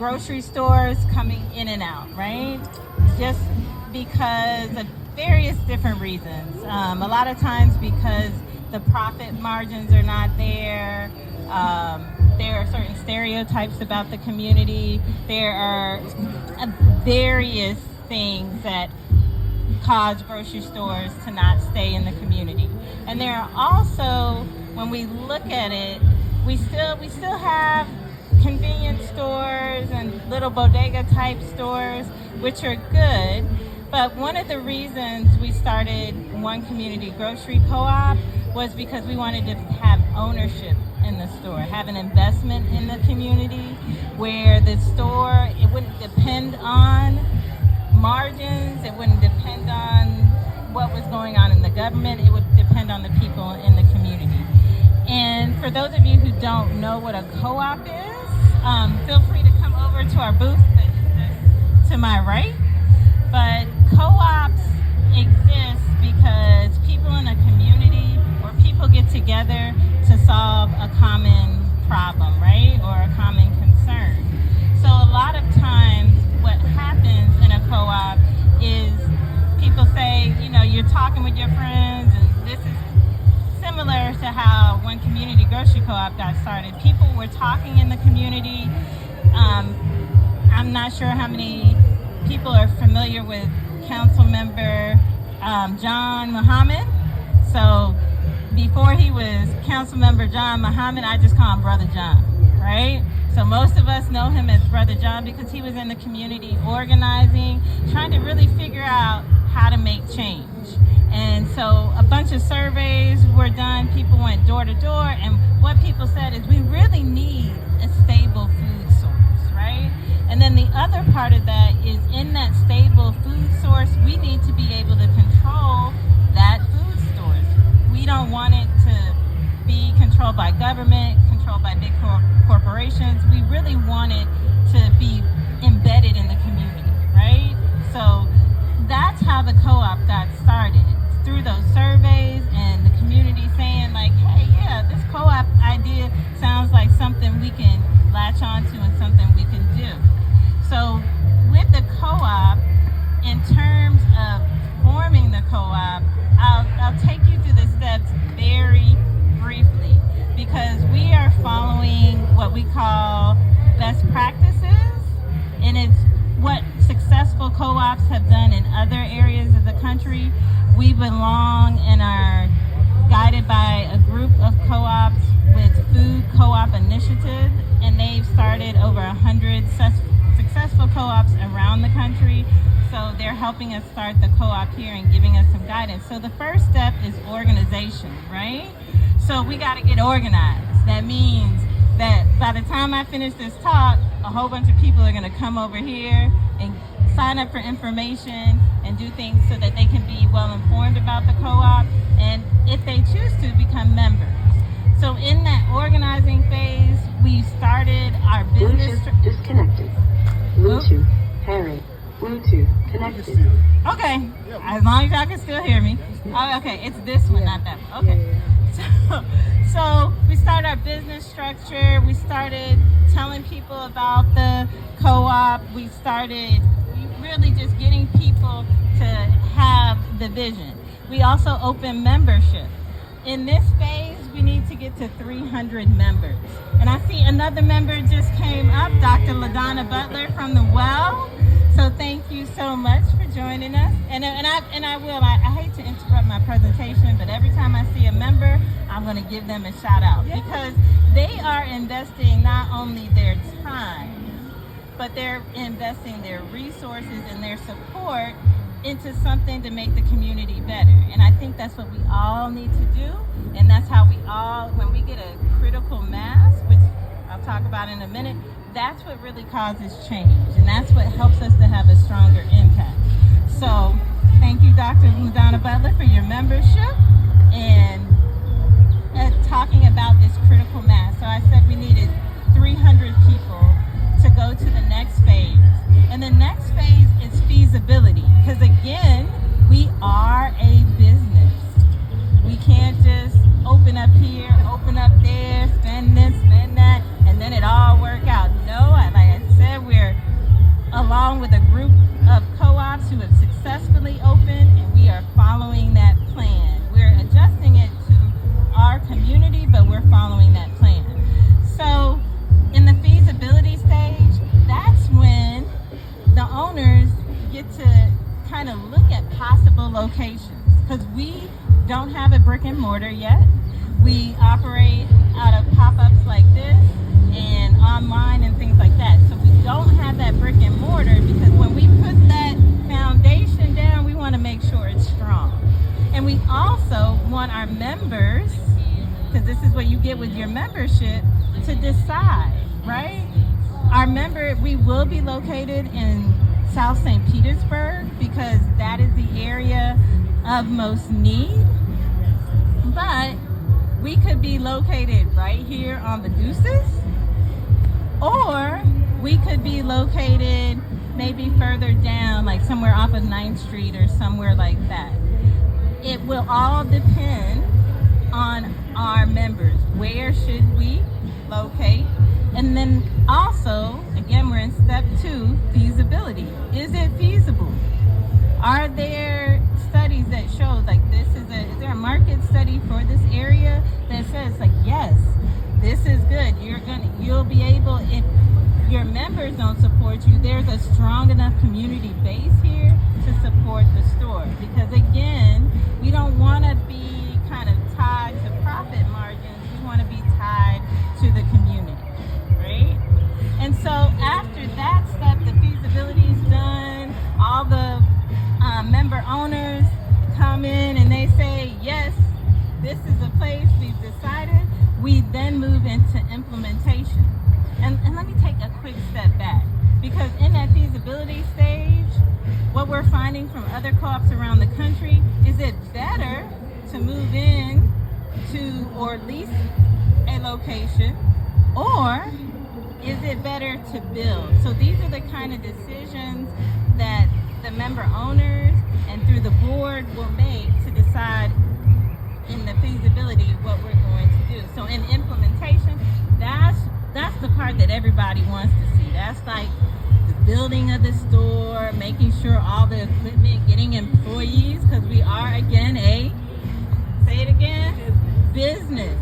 grocery stores coming in and out, right? Just because of various different reasons. A lot of times because the profit margins are not there. There are certain stereotypes about the community. There are various things that cause grocery stores to not stay in the community. And there are also, when we look at it, we still have convenience stores and little bodega type stores, which are good. But one of the reasons we started One Community Grocery Co-op was because we wanted to have ownership in the store, have an investment in the community where the store, it wouldn't depend on margins, it wouldn't depend on what was going on in the government, it would depend on the people in the community. And for those of you who don't know what a co-op is, feel free to come over to our booth to my right. But co-ops exist because people in a community or people get together to solve a common problem, right? Or a common concern. So a lot of times what happens in a co-op is people say, you know, you're talking with your friends, and this is similar to how One Community Grocery Co-op got started. People were talking in the community. I'm not sure how many people are familiar with Council Member John Muhammad. So before he was Council Member John Muhammad, I just call him Brother John, right? So most of us know him as Brother John because he was in the community organizing, trying to really figure out how to make change. And so a bunch of surveys were done, people went door to door, and what people said is we really need a stable food source, right? And then the other part of that is in that stable food source, we need to be able to control that food source. We don't want it to be controlled by government, controlled by big corporations. We really want it to be embedded in the community, right? So that's how the co-op got started, through those surveys and the community saying like, hey, yeah, this co-op idea sounds like something we can latch onto and something we can do. So with the co-op, in terms of forming the co-op, I'll take you through the steps very briefly because we are following what we call best practices, and it's what successful co-ops have done in other areas of the country. We belong and are guided by a group of co-ops with Food Co-op Initiative, and they've started over 100 successful co-ops around the country. So they're helping us start the co-op here and giving us some guidance. So the first step is organization, right? So we got to get organized. That means that by the time I finish this talk, a whole bunch of people are going to come over here and sign up for information and do things so that they can be well informed about the co-op, and if they choose to, become members. So in that organizing phase, we started our business. Bluetooth disconnected. Bluetooth pairing. Bluetooth connected. Okay, as long as y'all can still hear me. Oh, okay, it's this one, not that one. Okay. So we started our business structure. We started telling people about the co-op. We started really just getting people to have the vision. We also opened membership. In this phase, we need to get to 300 members. And I see another member just came up, Dr. LaDonna Butler from the Well. So thank you so much for joining us. And I hate to interrupt my presentation, but every time I see a member, I'm going to give them a shout out because they are investing not only their time, but they're investing their resources and their support into something to make the community better. And I think that's what we all need to do. And that's how we all, when we get a critical mass, which I'll talk about in a minute, that's what really causes change. And that's what helps us to have a stronger impact. So thank you, Dr. LaDonna Butler, for your membership and talking about this critical mass. So I said we needed 300 people to go to the next phase. And the next phase is feasibility. Because again, we are a business. We can't just open up here, open up there, spend this, spend that, and then it all work out. No, like I said, we're along with a group of co-ops who have successfully opened, and we are following that plan. We're adjusting it to our community, but we're following that plan. So in the feasibility stage, that's when the owners get to kind of look at possible locations, because we don't have a brick and mortar yet. We operate out of pop-ups like this and online and things like that. So we don't have that brick and mortar, because when we put that foundation down, we want to make sure it's strong. And we also want our members, because this is what you get with your membership, to decide, right? We will be located in South St. Petersburg because that is the area of most need. But we could be located right here on the Deuces, or we could be located maybe further down, like somewhere off of 9th Street or somewhere like that. It will all depend on our members. Where should we locate? And then also, again, we're in step 2, feasibility. Is it feasible? Are there studies that show like is there a market study for this area that says like, yes, this is good. You'll be able, if your members don't support you, there's a strong enough community base here to support the store. Because again, we don't want to be kind of tied to profit margins. We want to be tied to the community, right? And so after that step, the feasibility is done. All the member owners come in and they say, yes, this is a place we've decided. We then move into implementation. And let me take a quick step back, because in that feasibility stage, what we're finding from other co-ops around the country is it better to move in to or lease a location, or is it better to build? So these are the kind of decisions that the member owners and through the board will make to decide in the feasibility what we're going to do. So in implementation, that's the part that everybody wants to see. That's like the building of the store, making sure all the equipment, getting employees, because we are again business.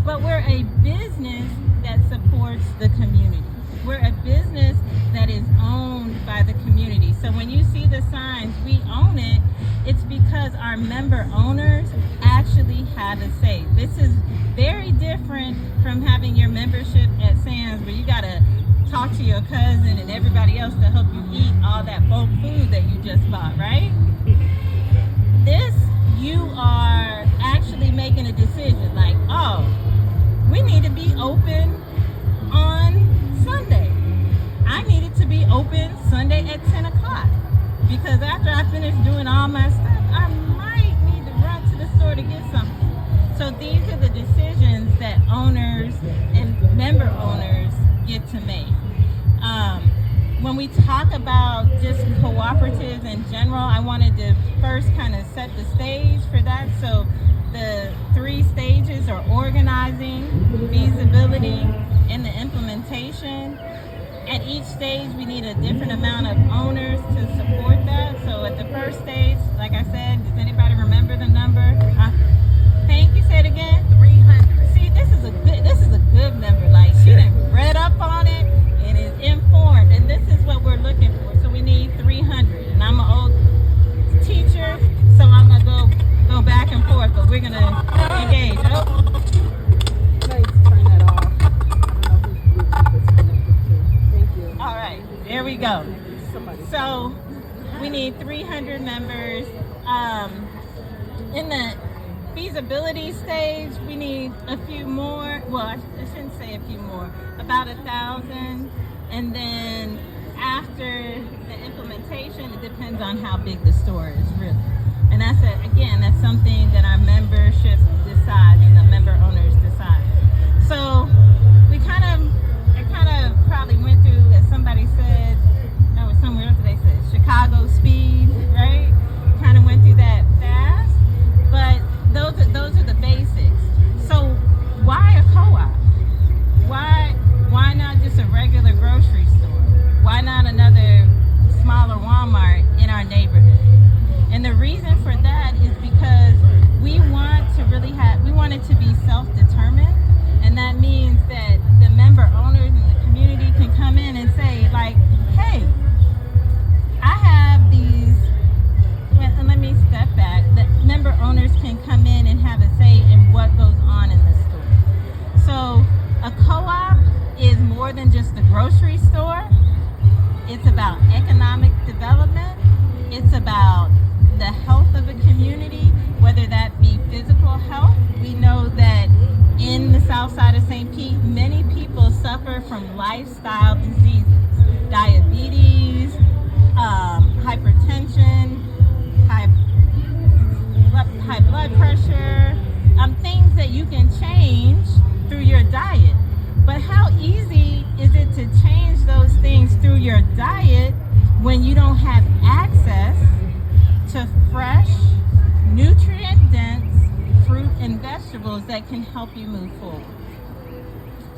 But we're a business that supports the community. We're a business that is owned by the community. So when you see the signs, we own it, it's because our member owners actually have a say. This is very different from having your membership at Sam's where you gotta talk to your cousin and everybody else to help you eat all that bulk food that you just bought, right? This, you are actually making a decision like, oh, we need to be open on Sunday. I needed to be open Sunday at 10 o'clock because after I finish doing all my stuff, I might need to run to the store to get something. So these are the decisions that owners and member owners get to make. When we talk about just cooperatives in general, I wanted to first kind of set the stage for that. So the 3 stages are organizing, feasibility, and the implementation. At each stage, we need a different amount of owners to support that. So at the first stage, like I said, does anybody remember the number? Thank you. Say it again. 300. See, this is a good number. Like she done read up on it and is informed, and this is what we're looking for. So we need 300. And I'm an old teacher, so I'm gonna go back and forth, but we're gonna engage. Oh. All right, there we go. So we need 300 members. In the feasibility stage, we need a few more. Well, I shouldn't say a few more, about 1,000. And then after the implementation, it depends on how big the store is, really. And that's something that our membership decides and the member owners decide. So I kind of probably went through, as somebody said, that was somewhere else they said, Chicago speed, right? Kind of went through that fast, but those are the basics. So why a co-op? Why not just a regular grocery store? Why not another grocery store. It's about economic development. It's about the health of a community, whether that be physical health. We know that in the south side of St. Pete, many people suffer from lifestyle diseases, diabetes, hypertension, high blood pressure, things that you can change through your diet. But how easy is it to change those things through your diet when you don't have access to fresh, nutrient-dense fruit and vegetables that can help you move forward?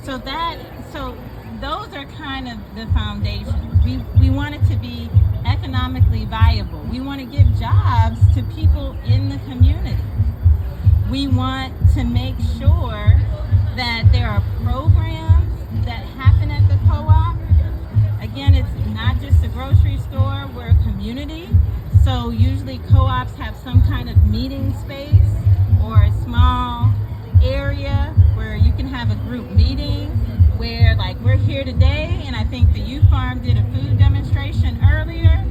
So those are kind of the foundations. We want it to be economically viable. We want to give jobs to people in the community. We want to make sure that there are programs that happen at the co-op. Again, it's not just a grocery store, we're a community. So usually co-ops have some kind of meeting space or a small area where you can have a group meeting where, like, we're here today, and I think the youth farm did a food demonstration earlier.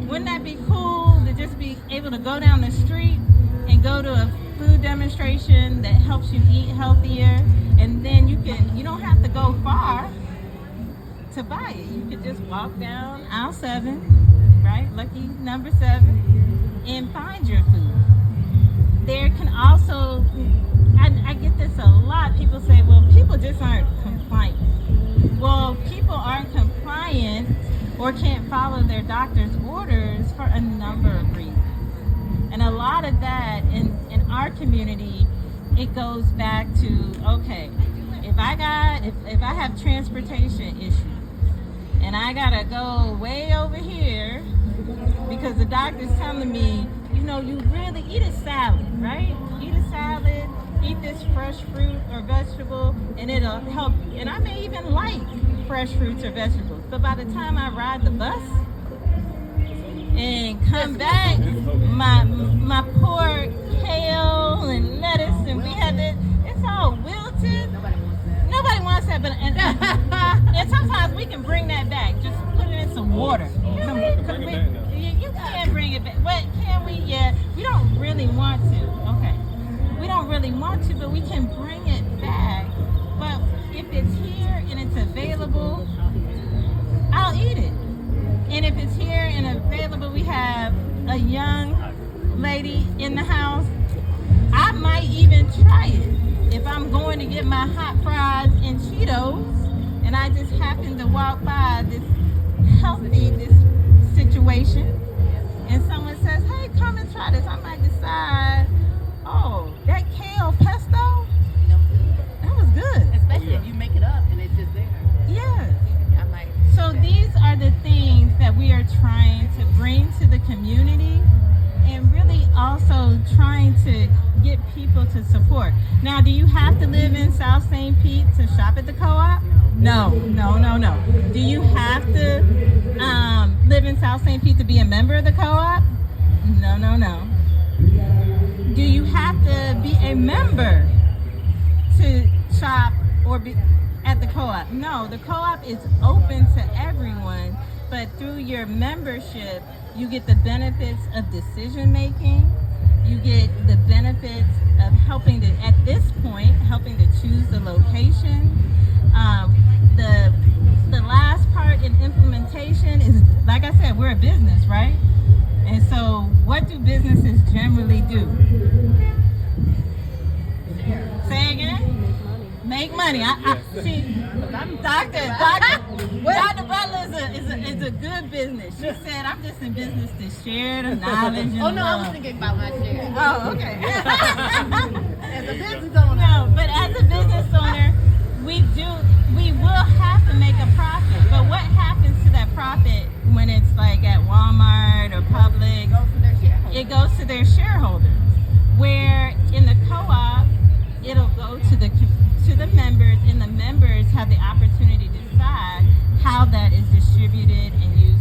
Wouldn't that be cool to just be able to go down the street and go to a food demonstration that helps you eat healthier, and then you don't have to go far to buy it. You could just walk down aisle 7, right? Lucky number 7, and find your food. There can also, I get this a lot, people say, well, people just aren't compliant. Well, people aren't compliant or can't follow their doctor's orders for a number of reasons. And a lot of that in our community, it goes back to, okay, if I have transportation issues and I gotta go way over here because the doctor's telling me, you really eat a salad, right? Eat a salad, eat this fresh fruit or vegetable, and it'll help you. And I may even like fresh fruits or vegetables, but by the time I ride the bus and come back, my poor kale and lettuce, and we had it, it's all wilted. Nobody wants that, but and sometimes we can bring that back. Just put it in some water. You can't bring it back. What can we? Yeah, we don't really want to. Okay, we don't really want to, but we can bring it back. But if it's here and it's available, I'll eat it. And if it's here and available, we have a young lady in the house, I might even try it. If I'm going to get my hot fries and Cheetos, and I just happen to walk by this situation, and someone says, hey, come and try this, I might decide, oh, that kale pesto, that was good. Especially if you make it up and it's just there. Yeah. So these are the things that we are trying to bring to the community, and really also trying to get people to support. Now, do you have to live in South St. Pete to shop at the co-op? No. Do you have to live in South St. Pete to be a member of the co-op? No. Do you have to be a member to shop or be at the co-op? No, the co-op is open to everyone, but through your membership, you get the benefits of decision making. You get the benefits of helping to choose the location. The last part in implementation is, like I said, we're a business, right? And so what do businesses generally do? Say again? Make money. I see. Dr. Butler is a good business. She said, I'm just in business to share the knowledge and Oh no, love. I was thinking about my share. Oh, okay. As a business owner. No, but as a business owner, we will have to make a profit. But what happens to that profit when it's like at Walmart or Publix? It goes to their shareholders. Where in the co-op, it'll go to the members, and the members have the opportunity to decide how that is distributed and used